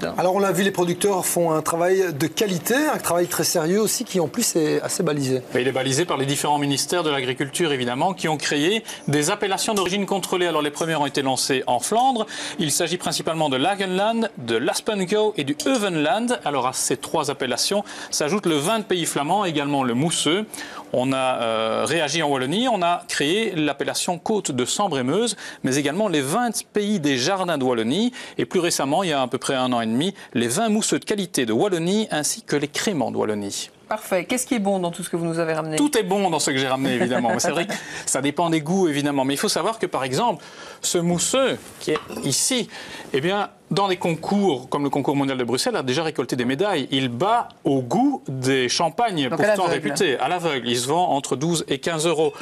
David. Alors on l'a vu, les producteurs font un travail de qualité, un travail très sérieux aussi, qui en plus est assez balisé. Et il est balisé par les différents ministères de l'Agriculture, évidemment, qui ont créé des appellations d'origine contrôlée. Alors les premières ont été lancées en Flandre. Il s'agit principalement de l'Hagenland, de l'Aspengo et du Euvenland. Alors à ces trois appellations s'ajoute le vin de pays flamand, également le mousseux. On a réagi en Wallonie, on a créé l'appellation Côte de Sambre-et-Meuse, mais également les 20 pays des jardins de Wallonie. Et plus récemment, il y a à peu près 1 an et demi, les vins mousseux de qualité de Wallonie ainsi que les créments de Wallonie. Parfait. Qu'est-ce qui est bon dans tout ce que vous nous avez ramené? Tout est bon dans ce que j'ai ramené, évidemment. C'est vrai que ça dépend des goûts, évidemment. Mais il faut savoir que, par exemple, ce mousseux qui est ici, eh bien, dans des concours comme le concours mondial de Bruxelles, a déjà récolté des médailles. Il bat au goût des champagnes pourtant réputés. À l'aveugle, il se vend entre 12 et 15 euros.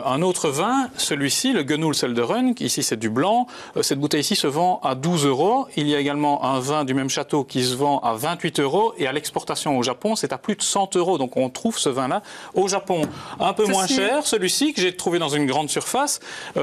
Un autre vin, celui-ci, le Genoul Selderen, ici c'est du blanc. Cette bouteille ici se vend à 12 euros. Il y a également un vin du même château qui se vend à 28 euros. Et à l'exportation au Japon, c'est à plus de 100 euros. Donc on trouve ce vin-là au Japon. Un peu moins cher, celui-ci, que j'ai trouvé dans une grande surface.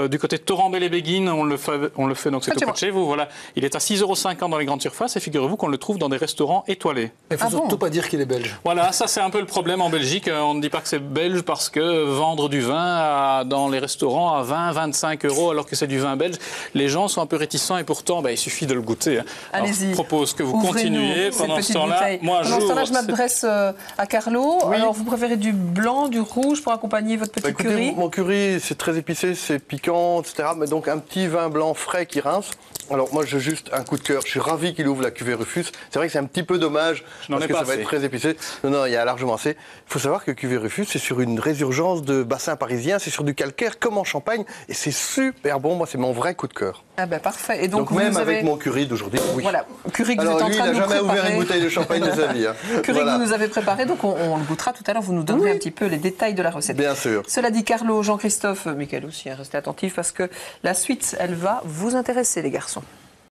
Du côté de Torrambel-et-Béguin, on le fait, donc c'est tout près de chez vous. Voilà. Il est à 6,50 € dans les grandes surfaces et figurez-vous qu'on le trouve dans des restaurants étoilés. Il ne faut surtout pas dire qu'il est belge. Voilà, ça c'est un peu le problème en Belgique. On ne dit pas que c'est belge parce que vendre du vin dans les restaurants à 20-25 € alors que c'est du vin belge, les gens sont un peu réticents et pourtant il suffit de le goûter. Allez-y. Je propose que vous continuiez pendant ce temps-là. Pendant ce temps-là, je m'adresse à Carlo. Oui. Alors, vous préférez du blanc, du rouge pour accompagner votre petit curry? Mon curry, c'est très épicé, c'est piquant, etc. Mais donc un petit vin blanc frais qui rince. Alors moi, j'ai juste un coup de cœur. Je suis ravi qu'il ouvre la cuvée Rufus. C'est vrai que c'est un petit peu dommage parce que ça va être très épicé. Non, il y a largement assez. Il faut savoir que cuvée Rufus, c'est sur une résurgence de bassin parisien. C'est sur du calcaire comme en Champagne. Et c'est super bon. Moi, c'est mon vrai coup de cœur. Ah ben parfait. Et donc même vous avec mon curry d'aujourd'hui, oui. Voilà, curry que vous êtes en train de nous préparer. Alors lui, il n'a jamais ouvert une bouteille de champagne de sa vie. Curry que vous nous avez préparé, donc on le goûtera tout à l'heure. Vous nous donnerez un petit peu les détails de la recette. Bien sûr. Cela dit, Carlo, Jean-Christophe, Michael aussi, restez attentifs parce que la suite, elle va vous intéresser, les garçons.